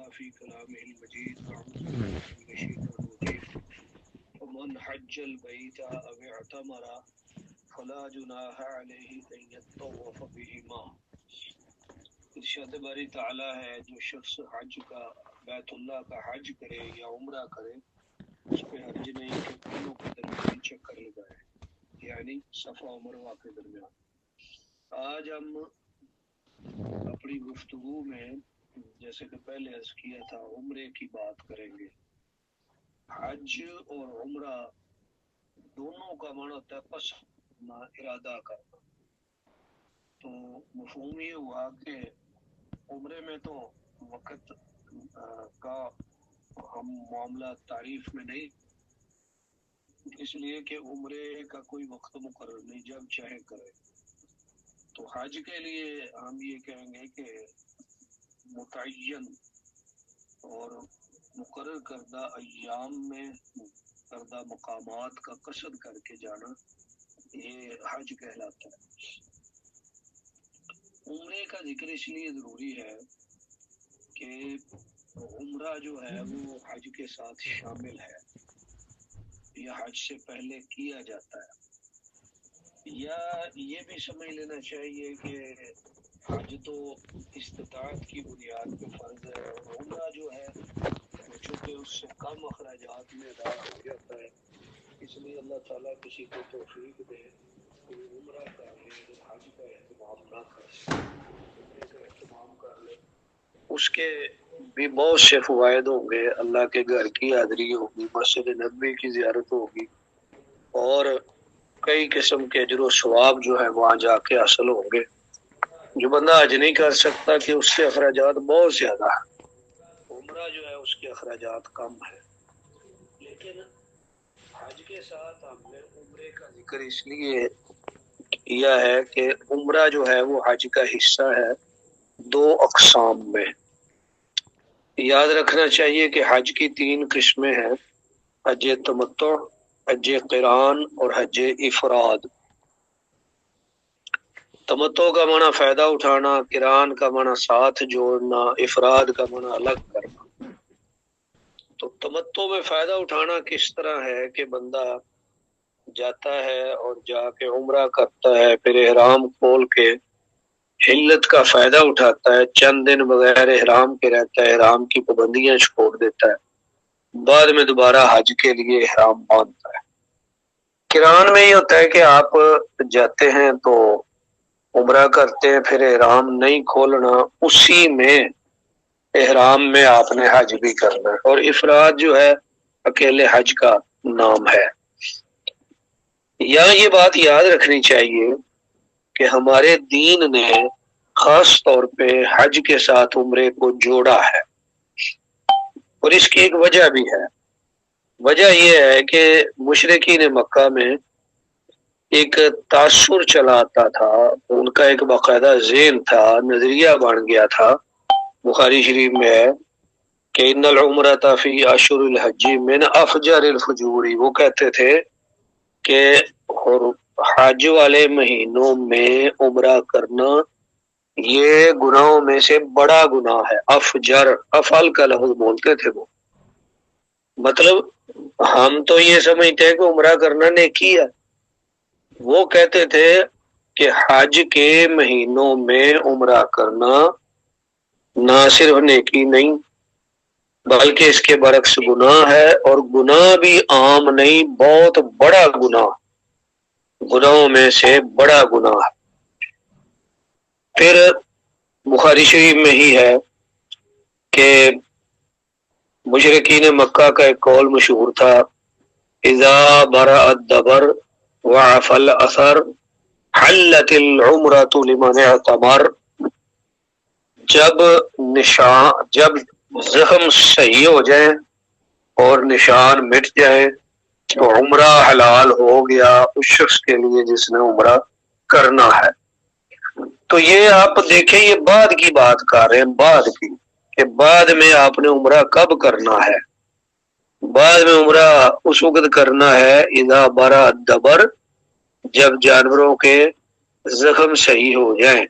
تعالی فی کلامہ المجید اعوذ باللہ من الشیطان الرجیم ومن حج البیت او اعتمر فلا جناح علیہ ان یطوف بہما۔ ارشاد باری تعالی ہے جو شخص حج کا بیت اللہ کا حج کرے یا عمرہ کرے اس پہ حرج نہیں کہ دونوں کے درمیان چکر لگائے، یعنی صفا و مروہ کے درمیان۔ آج ہم اپنی گفتگو میں جیسے کہ پہلے عرض کیا تھا عمرے کی بات کریں گے۔ حج اور عمرہ دونوں کا معنی ہوتا ہے قصد کرنا، ارادہ کرنا۔ تو مفہوم یہ ہوا کہ عمرے میں تو وقت کا ہم معاملہ تعریف میں نہیں، اس لیے کہ عمرے کا کوئی وقت مقرر نہیں، جب چاہے کرے۔ تو حج کے لیے ہم یہ کہیں گے کہ متعین اور مقرر کردہ ایام میں کردہ مقامات کا قصد کر کے جانا یہ حج کہلاتا ہے۔ عمرے کا ذکر اس لیے ضروری ہے کہ عمرہ جو ہے وہ حج کے ساتھ شامل ہے یا حج سے پہلے کیا جاتا ہے، یا یہ بھی سمجھ لینا چاہیے کہ حج تو استطاعت کی بنیاد پہ فرض ہے اور عمرہ جو ہے وہ چونکہ اس سے کم اخراجات میں ادا ہو جاتا ہے، اس لیے اللہ تعالیٰ کسی کو توفیق دے کہ وہ عمرہ کر لے اور حج کا اہتمام نہ کر سکے، عمرے کا اہتمام کر لے۔ اس کے بھی بہت سے فوائد ہوں گے، اللہ کے گھر کی حاضری ہوگی، مسجد نبوی کی زیارت ہوگی اور کئی قسم کے اجر و ثواب جو ہے وہاں جا کے حاصل ہوں گے۔ جو بندہ حج نہیں کر سکتا کہ اس کے اخراجات بہت زیادہ ہیں، عمرہ جو ہے اس کے اخراجات کم ہے، لیکن حج کے ساتھ ہم نے عمرے کا ذکر اس لیے کیا ہے کہ عمرہ جو ہے وہ حج کا حصہ ہے دو اقسام میں۔ یاد رکھنا چاہیے کہ حج کی 3 قسمیں ہیں، حج تمتع، حج قران اور حج افراد۔ تمتع کا معنی فائدہ اٹھانا، قران کا معنی ساتھ جوڑنا، افراد کا معنی الگ کرنا۔ تو تمتع میں فائدہ اٹھانا کس طرح ہے کہ بندہ جاتا ہے اور جا کے عمرہ کرتا ہے، پھر احرام کھول کے حلت کا فائدہ اٹھاتا ہے، چند دن بغیر احرام کے رہتا ہے، احرام کی پابندیاں چھوڑ دیتا ہے، بعد میں دوبارہ حج کے لیے احرام باندھتا ہے۔ قران میں یہ ہوتا ہے کہ آپ جاتے ہیں تو عمرہ کرتے ہیں، پھر احرام نہیں کھولنا، اسی میں احرام میں آپ نے حج بھی کرنا ہے۔ اور افراد جو ہے اکیلے حج کا نام ہے۔ یہاں یہ بات یاد رکھنی چاہیے کہ ہمارے دین نے خاص طور پہ حج کے ساتھ عمرے کو جوڑا ہے، اور اس کی ایک وجہ بھی ہے۔ وجہ یہ ہے کہ مشرکین مکہ میں ایک تاثر چلاتا تھا، ان کا ایک باقاعدہ ذہن تھا، نظریہ بن گیا تھا۔ بخاری شریف میں ہے کہ ان العمرۃ فی اشہر الحج من افجر الفجور، وہ کہتے تھے کہ حج والے مہینوں میں عمرہ کرنا یہ گناہوں میں سے بڑا گناہ ہے۔ افجر، افعل کا لفظ بولتے تھے وہ، مطلب ہم تو یہ سمجھتے ہیں کہ عمرہ کرنا نیکی ہے، وہ کہتے تھے کہ حج کے مہینوں میں عمرہ کرنا نہ صرف نیکی نہیں بلکہ اس کے برعکس گناہ ہے، اور گناہ بھی عام نہیں، بہت بڑا گناہ، گناہوں میں سے بڑا گناہ ہے۔ پھر بخاری شریف میں ہی ہے کہ مشرکین مکہ کا ایک قول مشہور تھا، اذا برأ الدبر وعفى الاثر حلت العمرۃ لمن اعتمر، جب زخم صحیح ہو جائیں اور نشان مٹ جائے تو عمرہ حلال ہو گیا اس شخص کے لیے جس نے عمرہ کرنا ہے۔ تو یہ آپ دیکھیں، یہ بعد کی بات کر رہے ہیں، بعد کی، کہ بعد میں آپ نے عمرہ کب کرنا ہے۔ بعد میں عمرہ اس وقت کرنا ہے اذا برأ الدبر، جب جانوروں کے زخم صحیح ہو جائیں۔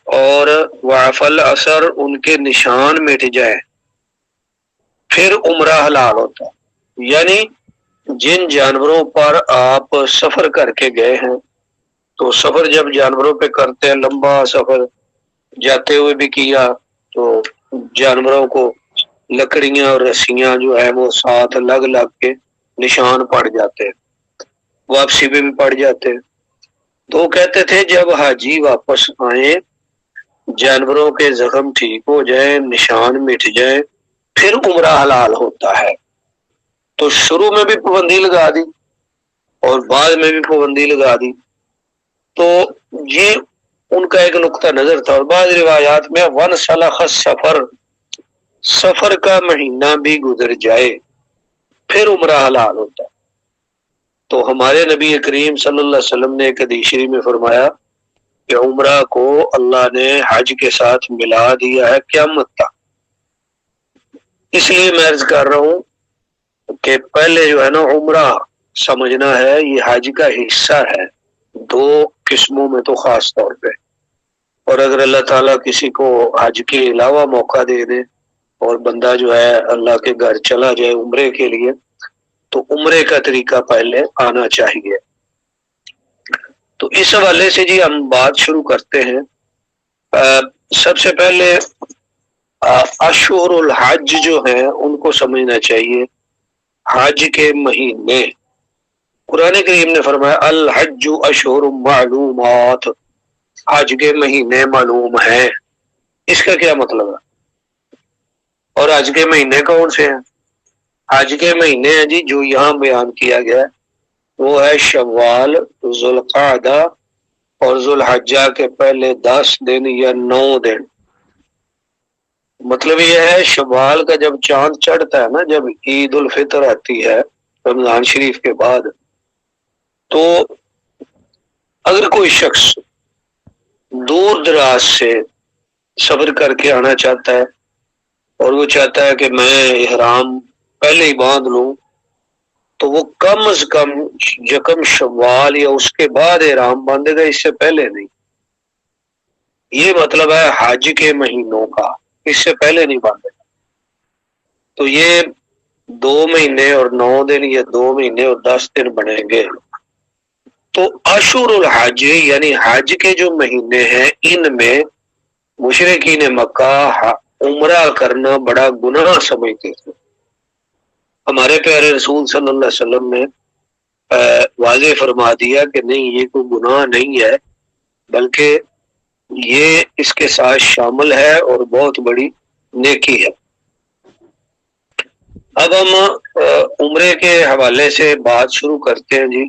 اور وعفل اثر ان کے نشان مٹ جائے پھر عمرہ حلال ہوتا ہے۔ یعنی جن جانوروں پر آپ سفر کر کے گئے ہیں، تو سفر جب جانوروں پہ کرتے ہیں، لمبا سفر جاتے ہوئے بھی کیا تو جانوروں کو لکڑیاں اور رسیاں جو ہے وہ ساتھ لگ لگ کے نشان پڑ جاتے ہیں، واپسی میں بھی پڑ جاتے ہیں۔ تو وہ کہتے تھے جب حاجی واپس آئیں، جانوروں کے زخم ٹھیک ہو جائیں، نشان مٹ جائیں، پھر عمرہ حلال ہوتا ہے۔ تو شروع میں بھی پابندی لگا دی اور بعد میں بھی پابندی لگا دی۔ تو یہ ان کا ایک نقطہ نظر تھا۔ اور بعض روایات میں ون سلخ سفر، سفر کا مہینہ بھی گزر جائے پھر عمرہ حلال ہوتا ہے۔ تو ہمارے نبی کریم صلی اللہ علیہ وسلم نے ایک حدیث شریف میں فرمایا کہ عمرہ کو اللہ نے حج کے ساتھ ملا دیا ہے قیامت تک۔ اس لیے میں عرض کر رہا ہوں کہ پہلے جو ہے نا عمرہ سمجھنا ہے یہ حج کا حصہ ہے، دو قسموں میں تو خاص طور پہ۔ اور اگر اللہ تعالیٰ کسی کو حج کے علاوہ موقع دے دے اور بندہ جو ہے اللہ کے گھر چلا جائے عمرے کے لیے، تو عمرے کا طریقہ پہلے آنا چاہیے۔ تو اس حوالے سے جی ہم بات شروع کرتے ہیں۔ سب سے پہلے اشہر الحج جو ہیں ان کو سمجھنا چاہیے۔ حج کے مہینے، قرآن کریم نے فرمایا الحج اشہر معلومات، حج کے مہینے معلوم ہیں۔ اس کا کیا مطلب ہے؟ اور حج کے مہینے کون سے ہیں؟ حج کے مہینے ہیں جی جو یہاں بیان کیا گیا ہے، وہ ہے شوال، ذوالقعدہ اور ذوالحجہ کے پہلے 10 دن یا 9 دن۔ مطلب یہ ہے شوال کا جب چاند چڑھتا ہے نا، جب عید الفطر آتی ہے رمضان شریف کے بعد، تو اگر کوئی شخص دور دراز سے سفر کر کے آنا چاہتا ہے اور وہ چاہتا ہے کہ میں احرام پہلے ہی باندھ لوں، تو وہ کم از کم یکم شوال یا اس کے بعد احرام باندھے گا، اس سے پہلے نہیں۔ یہ مطلب ہے حج کے مہینوں کا، اس سے پہلے نہیں باندھے گا۔ تو یہ 2 مہینے اور 9 دن یا 2 مہینے اور 10 دن بنیں گے۔ تو اشہر الحج یعنی حج کے جو مہینے ہیں، ان میں مشرکین مکہ عمرہ کرنا بڑا گناہ سمجھتے تھے۔ ہمارے پیارے رسول صلی اللہ علیہ وسلم نے واضح فرما دیا کہ نہیں، یہ کوئی گناہ نہیں ہے، بلکہ یہ اس کے ساتھ شامل ہے اور بہت بڑی نیکی ہے۔ اب ہم عمرے کے حوالے سے بات شروع کرتے ہیں جی۔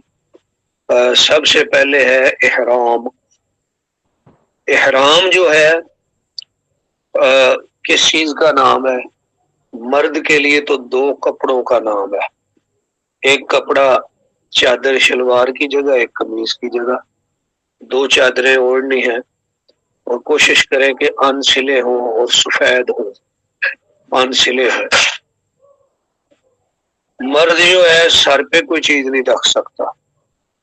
سب سے پہلے ہے احرام۔ احرام جو ہے کس چیز کا نام ہے؟ مرد کے لیے تو 2 کپڑوں کا نام ہے، ایک کپڑا چادر شلوار کی جگہ، ایک قمیص کی جگہ۔ 2 چادریں اوڑھنی ہیں اور کوشش کریں کہ ان سلے ہوں اور سفید ہوں، ان سلے ہیں۔ مرد جو ہے سر پہ کوئی چیز نہیں رکھ سکتا،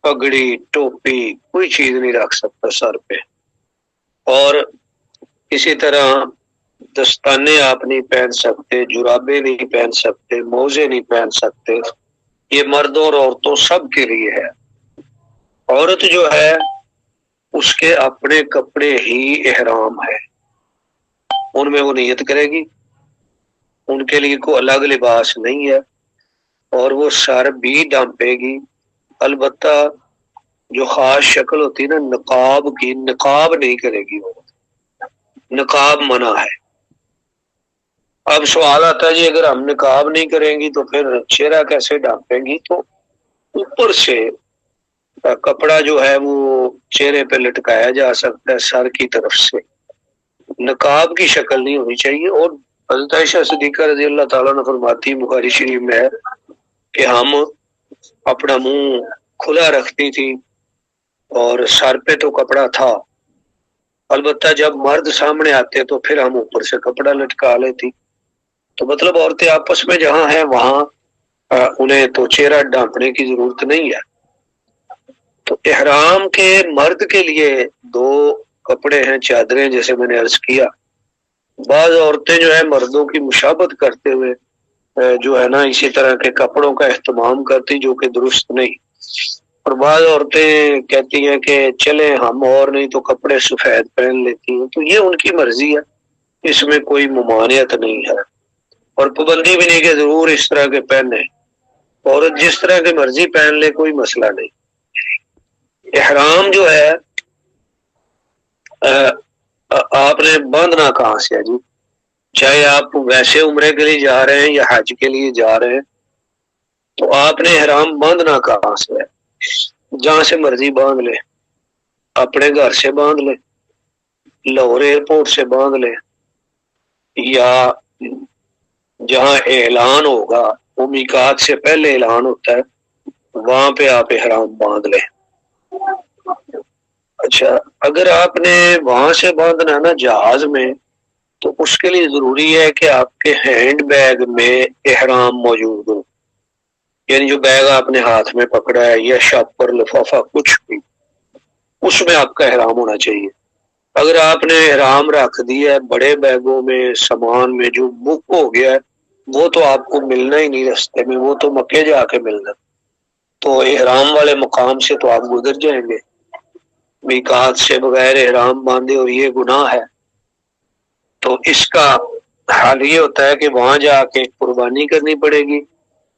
پگڑی، ٹوپی، کوئی چیز نہیں رکھ سکتا سر پہ۔ اور اسی طرح دستانے آپ نہیں پہن سکتے، جرابے نہیں پہن سکتے، موزے نہیں پہن سکتے۔ یہ مردوں اور عورتوں سب کے لیے ہے۔ عورت جو ہے اس کے اپنے کپڑے ہی احرام ہے، ان میں وہ نیت کرے گی، ان کے لیے کوئی الگ لباس نہیں ہے، اور وہ سر بھی ڈھانپے گی۔ البتہ جو خاص شکل ہوتی ہے نا نقاب کی، نقاب نہیں کرے گی وہ، نقاب منع ہے۔ اب سوال آتا ہے جی اگر ہم نقاب نہیں کریں گی تو پھر چہرہ کیسے ڈھانپیں گی؟ تو اوپر سے کپڑا جو ہے وہ چہرے پہ لٹکایا جا سکتا ہے سر کی طرف سے، نقاب کی شکل نہیں ہونی چاہیے۔ اور حضرت عائشہ صدیقہ رضی اللہ تعالیٰ عنہ فرماتی، بخاری شریف میں ہے کہ ہم اپنا منہ کھلا رکھتی تھی اور سر پہ تو کپڑا تھا، البتہ جب مرد سامنے آتے تو پھر ہم اوپر سے کپڑا لٹکا لیتی۔ تو مطلب عورتیں آپس میں جہاں ہیں وہاں انہیں تو چہرہ ڈھانپنے کی ضرورت نہیں ہے۔ تو احرام کے مرد کے لیے 2 کپڑے ہیں، چادریں، جیسے میں نے عرض کیا. بعض عورتیں جو ہے مردوں کی مشابہت کرتے ہوئے جو ہے نا اسی طرح کے کپڑوں کا اہتمام کرتی، جو کہ درست نہیں. اور بعض عورتیں کہتی ہیں کہ چلیں ہم اور نہیں تو کپڑے سفید پہن لیتی ہیں. تو یہ ان کی مرضی ہے، اس میں کوئی ممانعت نہیں ہے، اور پابندی بھی نہیں کہ ضرور اس طرح کے پہنے. عورت جس طرح کی مرضی پہن لے، کوئی مسئلہ نہیں. احرام جو ہے آپ نے باندھنا کہاں سے ہے جی؟ چاہے آپ ویسے عمرے کے لیے جا رہے ہیں یا حج کے لیے جا رہے ہیں، تو آپ نے احرام باندھنا کہاں سے ہے؟ جہاں سے مرضی باندھ لے، اپنے گھر سے باندھ لے، لاہور ایئرپورٹ سے باندھ لے، یا جہاں اعلان ہوگا، وہ میقات سے پہلے اعلان ہوتا ہے، وہاں پہ آپ احرام باندھ لیں. اچھا، اگر آپ نے وہاں سے باندھنا نا جہاز میں، تو اس کے لیے ضروری ہے کہ آپ کے ہینڈ بیگ میں احرام موجود ہو. یعنی جو بیگ آپ نے ہاتھ میں پکڑا ہے یا شاپر، لفافہ، کچھ بھی، اس میں آپ کا احرام ہونا چاہیے. اگر آپ نے احرام رکھ دیا ہے بڑے بیگوں میں، سامان میں جو بک ہو گیا ہے، وہ تو آپ کو ملنا ہی نہیں رستے میں، وہ تو مکے جا کے ملنا. تو احرام والے مقام سے تو آپ گزر جائیں گے. میقات سے بغیر احرام باندھے اور یہ گناہ ہے. تو اس کا حال یہ ہوتا ہے کہ وہاں جا کے قربانی کرنی پڑے گی،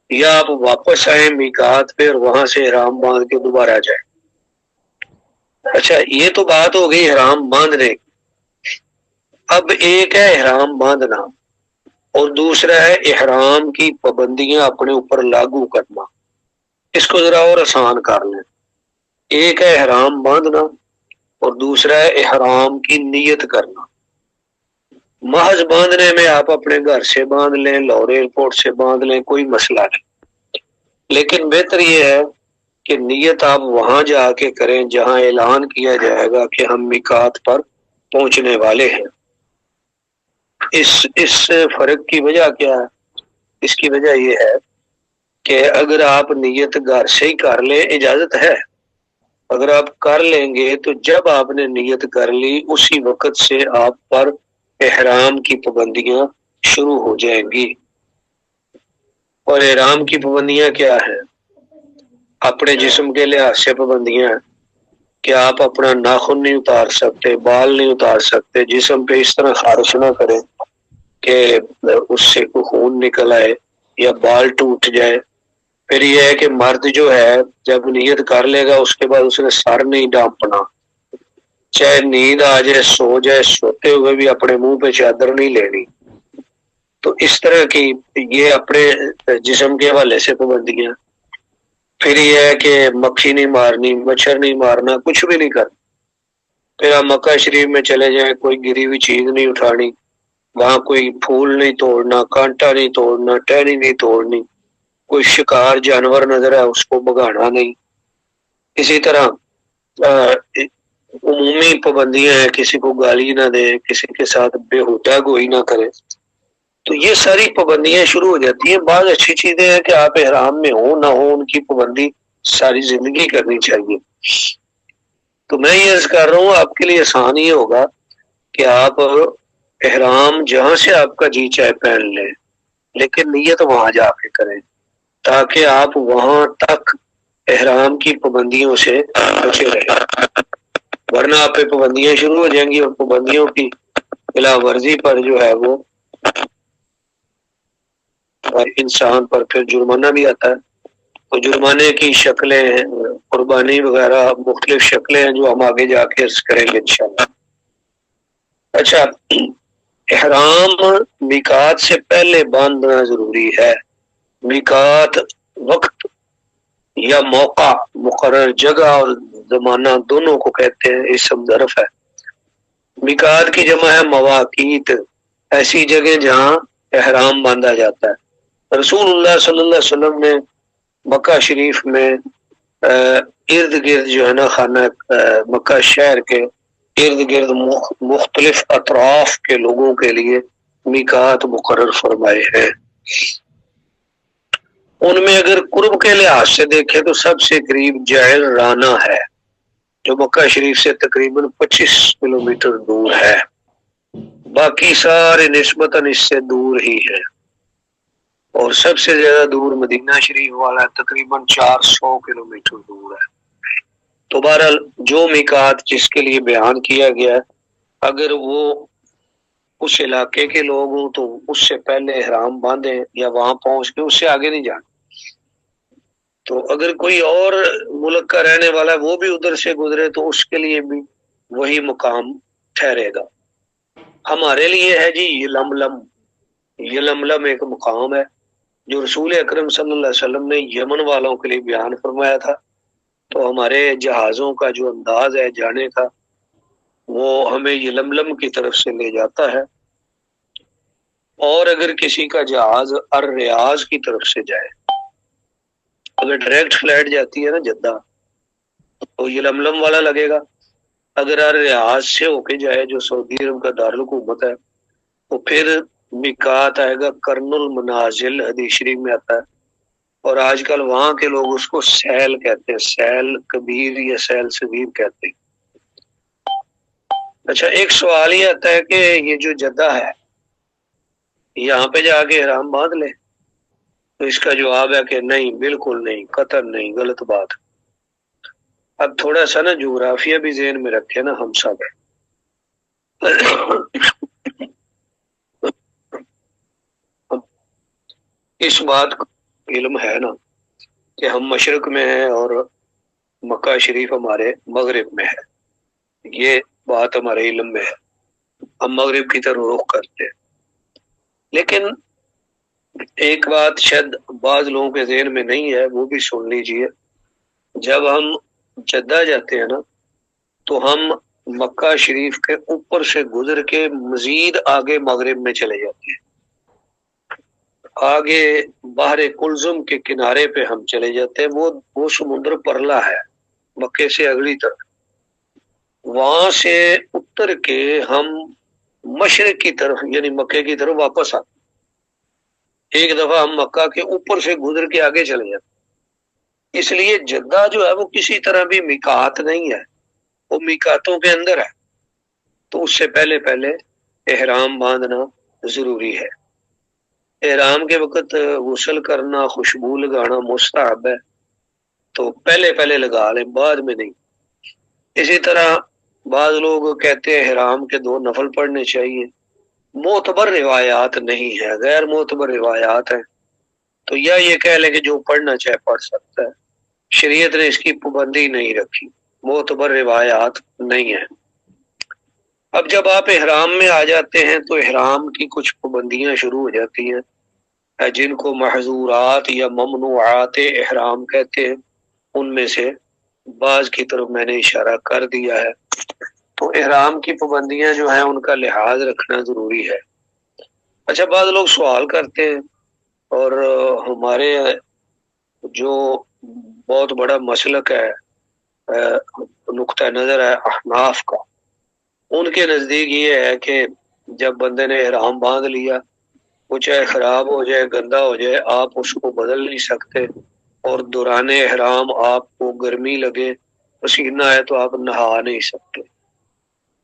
یا آپ واپس آئیں میقات پہ اور وہاں سے احرام باندھ کے دوبارہ جائیں. اچھا، یہ تو بات ہو گئی احرام باندھنے کی. اب ایک ہے احرام باندھنا، اور دوسرا ہے احرام کی پابندیاں اپنے اوپر لاگو کرنا. اس کو ذرا اور آسان کر لیں. ایک ہے احرام باندھنا، اور دوسرا ہے احرام کی نیت کرنا. محض باندھنے میں آپ اپنے گھر سے باندھ لیں، لاہور ایئرپورٹ سے باندھ لیں، کوئی مسئلہ نہیں. لیکن بہتر یہ ہے کہ نیت آپ وہاں جا کے کریں جہاں اعلان کیا جائے گا کہ ہم میقات پر پہنچنے والے ہیں. اس فرق کی وجہ کیا ہے؟ اس کی وجہ یہ ہے کہ اگر آپ نیت گھر سے ہی کر لیں، اجازت ہے، اگر آپ کر لیں گے تو جب آپ نے نیت کر لی اسی وقت سے آپ پر احرام کی پابندیاں شروع ہو جائیں گی. اور احرام کی پابندیاں کیا ہیں؟ اپنے جسم کے لحاظ سے پابندیاں ہیں کہ آپ اپنا ناخن نہیں اتار سکتے، بال نہیں اتار سکتے، جسم پہ اس طرح خارش نہ کریں کہ اس سے کوئی خون نکل آئے یا بال ٹوٹ جائے. پھر یہ ہے کہ مرد جو ہے جب نیت کر لے گا اس کے بعد اس نے سر نہیں ڈانپنا، چاہے نیند آ جائے، سو جائے، سوتے ہوئے بھی اپنے منہ پہ چادر نہیں لینی. تو اس طرح کی یہ اپنے جسم کے حوالے سے پابندیاں. پھر یہ ہے کہ مکھی نہیں مارنی، مچھر نہیں مارنا، کچھ بھی نہیں کرنا. پھر آپ مکہ شریف میں چلے جائیں، کوئی گری ہوئی چیز نہیں اٹھانی، وہاں کوئی پھول نہیں توڑنا، کانٹا نہیں توڑنا، ٹہنی نہیں توڑنی، کوئی شکار جانور نظر ہے اس کو بگانا نہیں. اسی طرح عمومی پابندیاں ہیں، کسی کو گالی نہ دے، کسی کے ساتھ بےہودہ گوئی نہ کرے. تو یہ ساری پابندیاں شروع ہو جاتی ہیں. بعض اچھی چیزیں ہیں کہ آپ احرام میں ہوں نہ ہوں، ان کی پابندی ساری زندگی کرنی چاہیے. تو میں یہ عرض کر رہا ہوں آپ کے لیے آسان یہ ہوگا کہ آپ احرام جہاں سے آپ کا جی چاہے پہن لیں، لیکن نیت وہاں جا کے کریں تاکہ آپ وہاں تک احرام کی پابندیوں سے بچے رہیں. ورنہ آپ پہ پابندیاں شروع ہو جائیں گی، اور پابندیوں کی خلاف ورزی پر جو ہے وہ انسان پر پھر جرمانہ بھی آتا ہے. تو جرمانے کی شکلیں، قربانی وغیرہ مختلف شکلیں ہیں جو ہم آگے جا کے عرض کریں گے انشاءاللہ. اچھا، احرام میقات سے پہلے باندھنا ضروری ہے. میقات وقت یا موقع، مقرر جگہ اور زمانہ دونوں کو کہتے ہیں، اسم ظرف ہے. میقات کی جمع ہے مواقیت، ایسی جگہ جہاں احرام باندھا جاتا ہے. رسول اللہ صلی اللہ علیہ وسلم نے مکہ شریف میں ارد گرد جو ہے نا خانہ مکہ شہر کے ارد گرد مختلف اطراف کے لوگوں کے لیے میقات مقرر فرمائے ہیں. ان میں اگر قرب کے لحاظ سے دیکھیں تو سب سے قریب جعل رانا ہے. جو مکہ شریف سے تقریباً 25 کلومیٹر دور ہے، باقی سارے نسبتاً اس سے دور ہی ہے، اور سب سے زیادہ دور مدینہ شریف والا تقریباً 400 کلومیٹر دور ہے۔ تو بہرحال جو میقات جس کے لیے بیان کیا گیا ہے، اگر وہ اس علاقے کے لوگ ہوں تو اس سے پہلے احرام باندھیں یا وہاں پہنچ کے اس سے آگے نہیں جانا۔ تو اگر کوئی اور ملک کا رہنے والا ہے وہ بھی ادھر سے گزرے تو اس کے لیے بھی وہی مقام ٹھہرے گا۔ ہمارے لیے ہے جی یلملم۔ یلملم ایک مقام ہے جو رسول اکرم صلی اللہ علیہ وسلم نے یمن والوں کے لیے بیان فرمایا تھا، تو ہمارے جہازوں کا جو انداز ہے جانے کا وہ ہمیں یلملم کی طرف سے لے جاتا ہے، اور اگر کسی کا جہاز الریاض کی طرف سے جائے، اگر ڈائریکٹ فلائٹ جاتی ہے نا جدہ تو یلملم والا لگے گا، اگر الریاض سے ہو کے جائے جو سعودی عرب کا دارالحکومت ہے تو پھر میقات آئے گا کرن المنازل، حدیث شریف میں آتا ہے، اور آج کل وہاں کے لوگ اس کو سیل کہتے ہیں، سیل کبیر یا سیل صغیر کہتے ہیں۔ اچھا، ایک سوال یہ آتا ہے کہ یہ جو جدہ ہے یہاں پہ جا کے احرام باندھ لے، تو اس کا جواب ہے کہ نہیں، بالکل نہیں، قطعاً نہیں، غلط بات۔ اب تھوڑا سا نا جغرافیہ بھی ذہن میں رکھے نا ہم سب۔ اس بات کا علم ہے نا کہ ہم مشرق میں ہیں اور مکہ شریف ہمارے مغرب میں ہے، یہ بات ہمارے علم میں ہے، ہم مغرب کی طرف رخ کرتے ہیں۔ لیکن ایک بات شاید بعض لوگوں کے ذہن میں نہیں ہے، وہ بھی سن لیجئے۔ جب ہم جدہ جاتے ہیں نا تو ہم مکہ شریف کے اوپر سے گزر کے مزید آگے مغرب میں چلے جاتے ہیں، آگے بحر کلزم کے کنارے پہ ہم چلے جاتے ہیں، وہ سمندر پرلا ہے مکے سے اگلی طرف، وہاں سے اتر کے ہم مشرق کی طرف یعنی مکے کی طرف واپس آتے ہیں۔ ایک دفعہ ہم مکہ کے اوپر سے گزر کے آگے چلے جاتے ہیں، اس لیے جدہ جو ہے وہ کسی طرح بھی میقات نہیں ہے، وہ میقاتوں کے اندر ہے، تو اس سے پہلے احرام باندھنا ضروری ہے۔ احرام کے وقت غسل کرنا، خوشبو لگانا مستحب ہے، تو پہلے لگا لیں، بعد میں نہیں۔ اسی طرح بعض لوگ کہتے ہیں احرام کے 2 نفل پڑھنے چاہیے، معتبر روایات نہیں ہے، غیر معتبر روایات ہیں، تو یا یہ کہہ لیں کہ جو پڑھنا چاہے پڑھ سکتا ہے، شریعت نے اس کی پابندی نہیں رکھی، معتبر روایات نہیں ہیں۔ اب جب آپ احرام میں آ جاتے ہیں تو احرام کی کچھ پابندیاں شروع ہو جاتی ہیں، جن کو محظورات یا ممنوعات احرام کہتے ہیں، ان میں سے بعض کی طرف میں نے اشارہ کر دیا ہے۔ تو احرام کی پابندیاں جو ہیں ان کا لحاظ رکھنا ضروری ہے۔ اچھا، بعض لوگ سوال کرتے ہیں، اور ہمارے جو بہت بڑا مسلک ہے، نقطہ نظر ہے احناف کا، ان کے نزدیک یہ ہے کہ جب بندے نے احرام باندھ لیا، وہ چاہے خراب ہو جائے، گندا ہو جائے، آپ اس کو بدل نہیں سکتے، اور دوران احرام آپ کو گرمی لگے، پسینہ ہے تو آپ نہا نہیں سکتے۔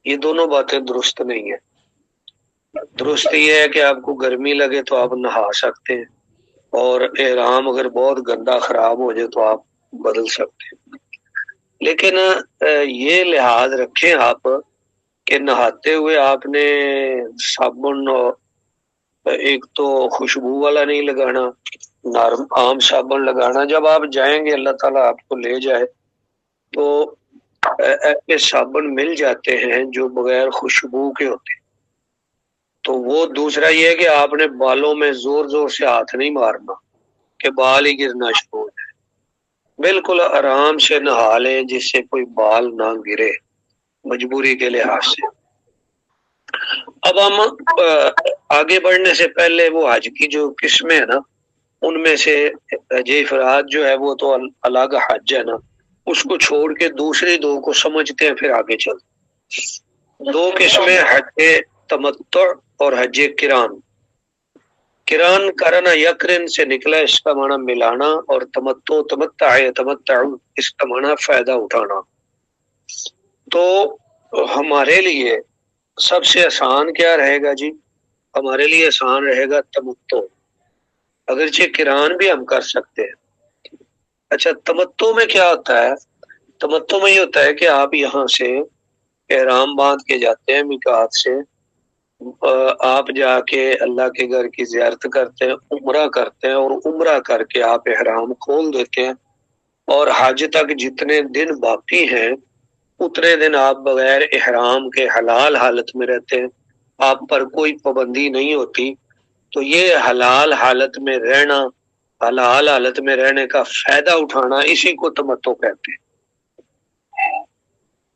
یہ دونوں باتیں درست نہیں ہیں۔ درست یہ ہے کہ آپ کو گرمی لگے تو آپ نہا سکتے ہیں، اور احرام اگر بہت گندا خراب ہو جائے تو آپ بدل سکتے ہیں۔ لیکن یہ لحاظ رکھیں آپ کہ نہاتے ہوئے آپ نے صابن ایک تو خوشبو والا نہیں لگانا، نارم عام صابن لگانا۔ جب آپ جائیں گے، اللہ تعالیٰ آپ کو لے جائے، تو ایسے صابن مل جاتے ہیں جو بغیر خوشبو کے ہوتے ہیں، تو وہ دوسرا یہ ہے کہ آپ نے بالوں میں زور زور سے ہاتھ نہیں مارنا کہ بال ہی گرنا شروع ہو جائے، بالکل آرام سے نہا لیں جس سے کوئی بال نہ گرے مجبوری کے لحاظ سے۔ اب ہم آگے بڑھنے سے پہلے وہ حج کی جو قسمیں ہیں نا، ان میں سے حج افراد جو ہے وہ تو الگ حج ہے نا، اس کو چھوڑ کے دوسری 2 کو سمجھتے ہیں، پھر آگے چلتے۔ 2 قسمیں حج تمتع اور حج کران۔ کران کرنا یکرن سے نکلا، اس کا معنی ملانا، اور تمتع تمتع اس کا معنی فائدہ اٹھانا۔ تو ہمارے لیے سب سے آسان کیا رہے گا جی؟ ہمارے لیے آسان رہے گا تمتو، اگرچہ کران بھی ہم کر سکتے ہیں۔ اچھا، تمتو میں کیا ہوتا ہے؟ تمتو میں یہ ہوتا ہے کہ آپ یہاں سے احرام باندھ کے جاتے ہیں میقات سے، آپ جا کے اللہ کے گھر کی زیارت کرتے ہیں، عمرہ کرتے ہیں، اور عمرہ کر کے آپ احرام کھول دیتے ہیں، اور حج تک جتنے دن باقی ہیں اتنے دن آپ بغیر احرام کے حلال حالت میں رہتے ہیں، آپ پر کوئی پابندی نہیں ہوتی۔ تو یہ حلال حالت میں رہنا، حلال حالت میں رہنے کا فائدہ اٹھانا، اسی کو تمتع کہتے ہیں۔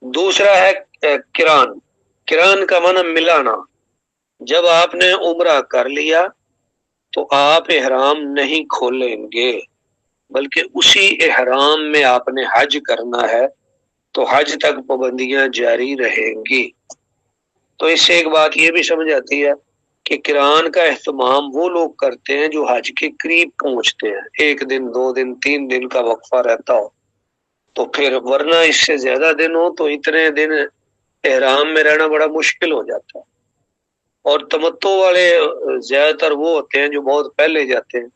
دوسرا ہے کران۔ کران کا معنی ملانا۔ جب آپ نے عمرہ کر لیا تو آپ احرام نہیں کھولیں گے، بلکہ اسی احرام میں آپ نے حج کرنا ہے، تو حج تک پابندیاں جاری رہیں گی۔ تو اس سے ایک بات یہ بھی سمجھ آتی ہے کہ کران کا اہتمام وہ لوگ کرتے ہیں جو حج کے قریب پہنچتے ہیں، 1 دن 2 دن 3 دن کا وقفہ رہتا ہو، تو پھر ورنہ اس سے زیادہ دن ہو تو اتنے دن احرام میں رہنا بڑا مشکل ہو جاتا ہے۔ اور تمتع والے زیادہ تر وہ ہوتے ہیں جو بہت پہلے جاتے ہیں۔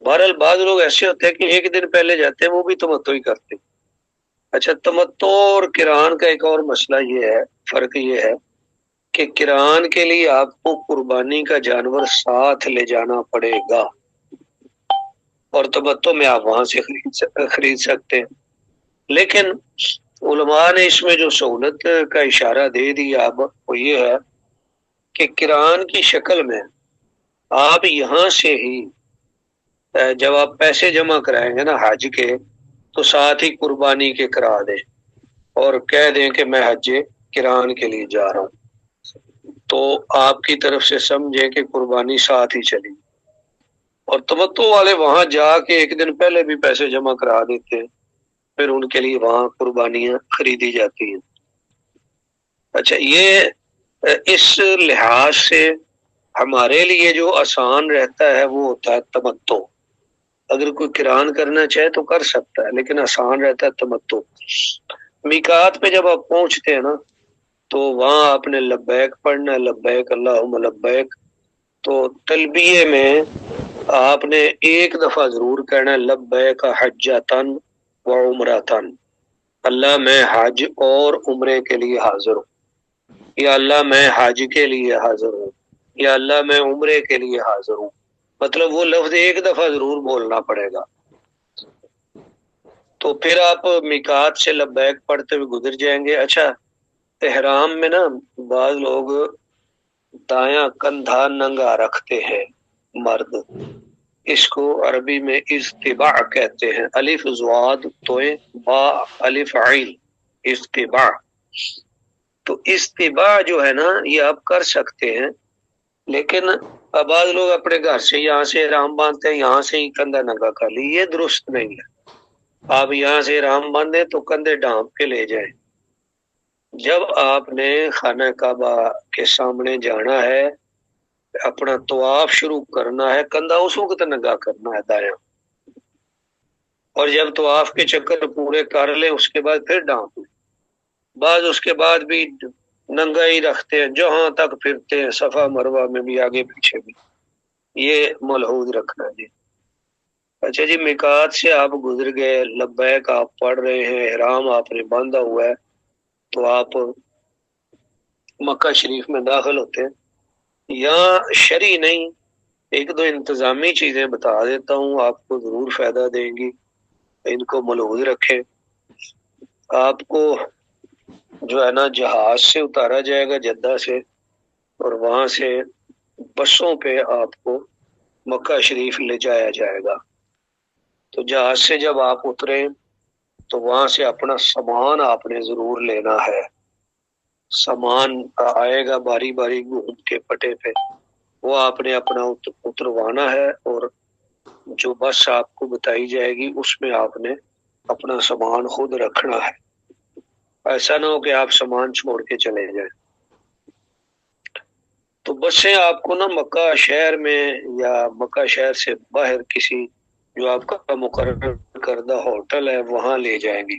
بہرحال بعض لوگ ایسے ہوتے ہیں کہ 1 دن پہلے جاتے ہیں، وہ بھی تمتع ہی کرتے ہیں۔ اچھا، تمتع اور کران کا ایک اور مسئلہ یہ ہے، فرق یہ ہے کہ کران کے لیے آپ کو قربانی کا جانور ساتھ لے جانا پڑے گا، اور تمتع میں آپ وہاں سے خرید سکتے ہیں۔ لیکن علماء نے اس میں جو سہولت کا اشارہ دے دیا اب وہ یہ ہے کہ کران کی شکل میں آپ یہاں سے ہی جب آپ پیسے جمع کرائیں گے نا حج کے، تو ساتھ ہی قربانی کے کرا دیں اور کہہ دیں کہ میں حج کران کے لیے جا رہا ہوں، تو آپ کی طرف سے سمجھیں کہ قربانی ساتھ ہی چلی۔ اور تمتع والے وہاں جا کے 1 دن پہلے بھی پیسے جمع کرا دیتے ہیں، پھر ان کے لیے وہاں قربانیاں خریدی جاتی ہیں۔ اچھا، یہ اس لحاظ سے ہمارے لیے جو آسان رہتا ہے وہ ہوتا ہے تمتع۔ اگر کوئی کران کرنا چاہے تو کر سکتا ہے، لیکن آسان رہتا ہے تمتع۔ میقات پہ جب آپ پہنچتے ہیں نا تو وہاں آپ نے لبیک پڑھنا ہے، لبیک اللہم لبیک۔ تو تلبیے میں آپ نے ایک دفعہ ضرور کہنا ہے لبیک حجتن و عمرتن، اللہ میں حج اور عمرے کے لیے حاضر ہوں، یا اللہ میں حج کے لیے حاضر ہوں، یا اللہ میں عمرے کے لیے حاضر ہوں۔ مطلب وہ لفظ ایک دفعہ ضرور بولنا پڑے گا۔ تو پھر آپ میقات سے لبیک پڑھتے ہوئے گزر جائیں گے۔ اچھا، احرام میں نا بعض لوگ دایاں کندھا ننگا رکھتے ہیں مرد، اس کو عربی میں استباع کہتے ہیں، الف زواد توئے با الف عین، استباع۔ تو استباع جو ہے نا یہ آپ کر سکتے ہیں، لیکن بعض لوگ اپنے گھر سے یہاں سے احرام باندھتے ہیں، یہاں سے ہی کندھا ننگا کر لی، یہ درست نہیں ہے۔ آپ یہاں سے احرام باندھیں تو کندھے ڈھانپ کے لے جائیں۔ جب آپ نے خانہ کعبہ کے سامنے جانا ہے، اپنا طواف شروع کرنا ہے، کندھا اس وقت ننگا کرنا ہے دایاں، اور جب طواف کے چکر پورے کر لیں اس کے بعد پھر ڈانپ لیں۔ بعض اس کے بعد بھی ننگا ہی رکھتے ہیں، جہاں تک پھرتے ہیں، صفا مروہ میں بھی آگے پیچھے بھی، یہ ملحوظ رکھنا جی۔ اچھا جی، میقات سے آپ گزر گئے، لبیک آپ پڑھ رہے ہیں، احرام آپ نے باندھا ہوا ہے، تو آپ مکہ شریف میں داخل ہوتے ہیں۔ یہاں شرعی نہیں، ایک دو انتظامی چیزیں بتا دیتا ہوں، آپ کو ضرور فائدہ دیں گی، ان کو ملحوظ رکھیں۔ آپ کو جو ہے نا جہاز سے اتارا جائے گا جدہ سے، اور وہاں سے بسوں پہ آپ کو مکہ شریف لے جایا جائے گا۔ تو جہاز سے جب آپ اتریں تو وہاں سے اپنا سامان آپ نے ضرور لینا ہے۔ سامان آئے گا باری باری گھوم کے پٹے پہ، وہ آپ نے اپنا اتروانا ہے، اور جو بس آپ کو بتائی جائے گی اس میں آپ نے اپنا سامان خود رکھنا ہے۔ ایسا نہ ہو کہ آپ سامان چھوڑ کے چلے جائیں۔ تو بسیں آپ کو نا مکہ شہر میں یا مکہ شہر سے باہر کسی جو آپ کا مقرر کردہ ہوٹل ہے وہاں لے جائیں گی۔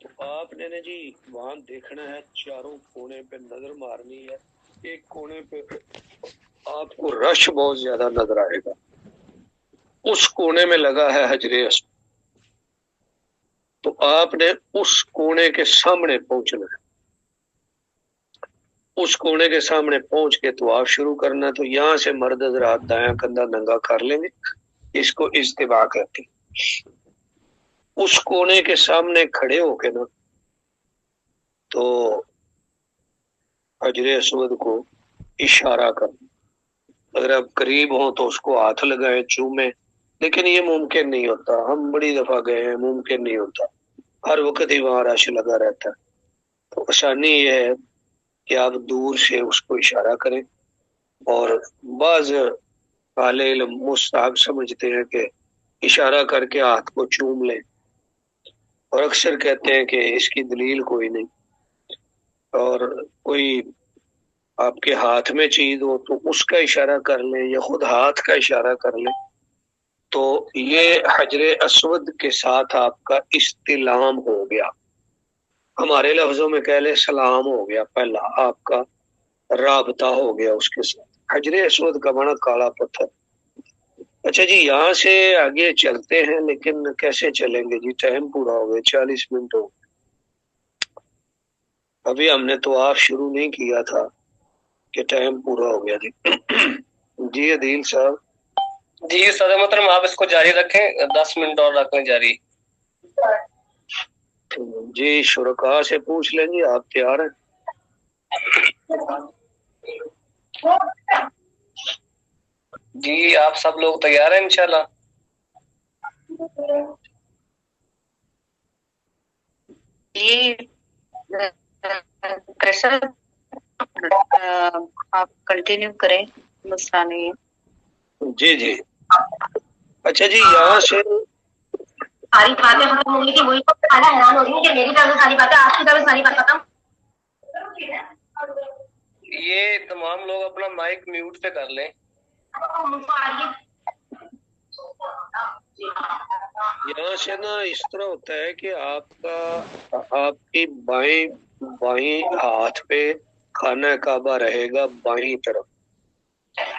تو آپ نے نا جی وہاں دیکھنا ہے، چاروں کونے پہ نظر مارنی ہے. ایک کونے پہ آپ کو رش بہت زیادہ نظر آئے گا، اس کونے میں لگا ہے حجر اسود. تو آپ نے اس کونے کے سامنے پہنچنا ہے. اس کونے کے سامنے پہنچ کے تو آپ شروع کرنا. تو یہاں سے مرد حضرات دایاں کندھا ننگا کر لیں گے، اس کو اجتباع کہتے ہیں. اس کونے کے سامنے کھڑے ہو کے نا تو حجر اسود کو اشارہ کرنا. اگر آپ قریب ہوں تو اس کو ہاتھ لگائیں، چومیں، لیکن یہ ممکن نہیں ہوتا. ہم بڑی دفعہ گئے ہیں، ممکن نہیں ہوتا. ہر وقت ہی وہاں رش لگا رہتا ہے. تو آسانی یہ ہے کہ آپ دور سے اس کو اشارہ کریں. اور بعض اہل علم مستحب سمجھتے ہیں کہ اشارہ کر کے ہاتھ کو چوم لیں، اور اکثر کہتے ہیں کہ اس کی دلیل کوئی نہیں. اور کوئی آپ کے ہاتھ میں چیز ہو تو اس کا اشارہ کر لیں، یا خود ہاتھ کا اشارہ کر لیں. تو یہ حجر اسود کے ساتھ آپ کا استلام ہو گیا. ہمارے لفظوں میں کہہ لیں سلام ہو گیا. پہلا آپ کا رابطہ ہو گیا اس کے ساتھ. حجر اسود کا بنا کالا پتھر. اچھا جی، یہاں سے آگے چلتے ہیں، لیکن کیسے چلیں گے جی؟ ٹائم پورا ہو گیا، 40 منٹ ہو. ابھی ہم نے تو آپ شروع نہیں کیا تھا کہ ٹائم پورا ہو گیا جی. جی عدیل صاحب. جی صدر محترم، آپ اس کو جاری رکھیں، 10 منٹ اور رکھیں جاری. جی شرکا سے پوچھ لیں گے، آپ تیار ہیں؟ جی آپ سب لوگ تیار ہیں انشاءاللہ؟ جی سر آپ کنٹینیو کریں، مسئلہ نہیں ہے. جی جی. اچھا جی، یہاں سے ساری باتیں ختم ہوں گی کہ وہی حیران ہو رہی ہے کہ میری طرف سے ساری باتیں، آپ کی طرف سے ساری بات ختم. یہ تمام لوگ اپنا مائک میوٹ پہ کر لیں. یہاں سے نا اس طرح ہوتا ہے کہ آپ کی بائیں ہاتھ پہ خانہ کعبہ رہے گا بائیں طرف،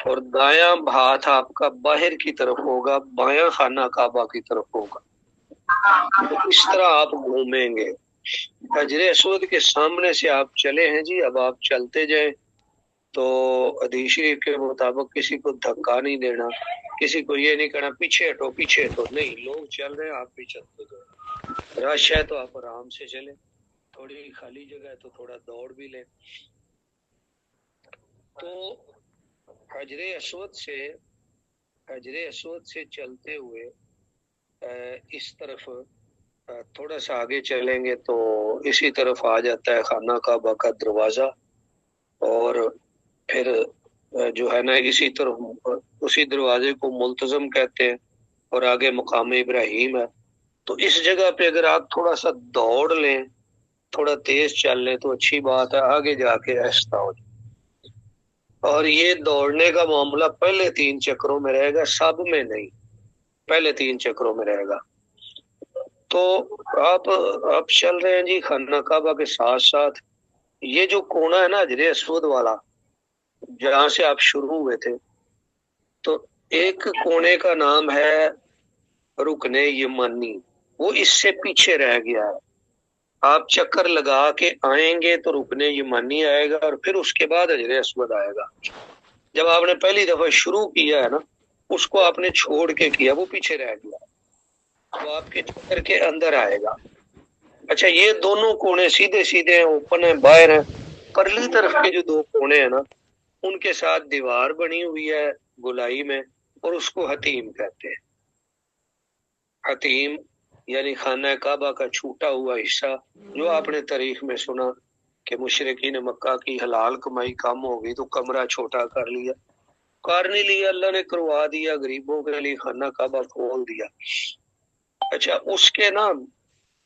اور دایاں ہاتھ آپ کا باہر کی طرف ہوگا، بایاں خانہ کعبہ کی طرف ہوگا. تو اس طرح آپ گھومیں گے. حجر اسود کے سامنے سے آپ چلے ہیں جی. اب آپ چلتے جائیں تو حدیث شریف کے مطابق کسی کو دھکا نہیں دینا، کسی کو یہ نہیں کہنا پیچھے ہٹو پیچھے ہٹو. نہیں، لوگ چل رہے ہیں، آپ بھی چلتے جائیں. رش ہے تو آپ آرام سے چلیں، تھوڑی خالی جگہ ہے تو تھوڑا دوڑ بھی لیں. تو حجر اسود سے چلتے ہوئے اس طرف تھوڑا سا آگے چلیں گے تو اسی طرف آ جاتا ہے خانہ کعبہ کا دروازہ. اور پھر جو ہے نا اسی طرف اسی دروازے کو ملتزم کہتے ہیں، اور آگے مقام ابراہیم ہے. تو اس جگہ پہ اگر آپ تھوڑا سا دوڑ لیں، تھوڑا تیز چل لیں تو اچھی بات ہے، آگے جا کے آہستہ ہو جائے. اور یہ دوڑنے کا معاملہ پہلے 3 چکروں میں رہے گا، سب میں نہیں، پہلے 3 چکروں میں رہے گا. تو آپ چل رہے ہیں جی خانہ کعبہ کے ساتھ ساتھ. یہ جو کونا ہے نا حجر اسود والا، جہاں سے آپ شروع ہوئے تھے، تو ایک کونے کا نام ہے رکن یمانی، وہ اس سے پیچھے رہ گیا ہے. آپ چکر لگا کے آئیں گے تو رکن یمانی آئے گا، اور پھر اس کے بعد حجر اسود آئے گا. جب آپ نے پہلی دفعہ شروع کیا ہے نا، اس کو آپ نے چھوڑ کے کیا، وہ پیچھے رہ گیا، وہ آپ کے چکر کے اندر آئے گا. اچھا، یہ دونوں کونے سیدھے سیدھے ہیں، اوپن ہیں، باہر ہیں. پرلی طرف کے جو 2 کونے ہیں نا، ان کے ساتھ دیوار بنی ہوئی ہے گولائی میں، اور اس کو حتیم کہتے ہیں. حتیم یعنی خانہ کعبہ کا چھوٹا ہوا حصہ، جو آپ نے تاریخ میں سنا کہ مشرکین مکہ کی حلال کمائی کم ہو گئی تو کمرہ چھوٹا کر لیا. کر نہیں لیا، اللہ نے کروا دیا، غریبوں کے لیے خانہ کعبہ کھول دیا. اچھا، اس کے نا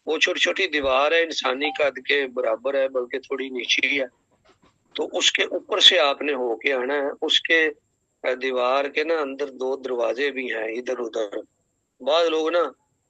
وہ چھوٹی چھوٹی دیوار ہے، انسانی قد کے برابر ہے، بلکہ تھوڑی نیچی ہے. تو اس کے اوپر سے آپ نے ہو کے آنا ہے. اس کے دیوار کے نا اندر 2 دروازے بھی ہیں ادھر ادھر. بعض لوگ نا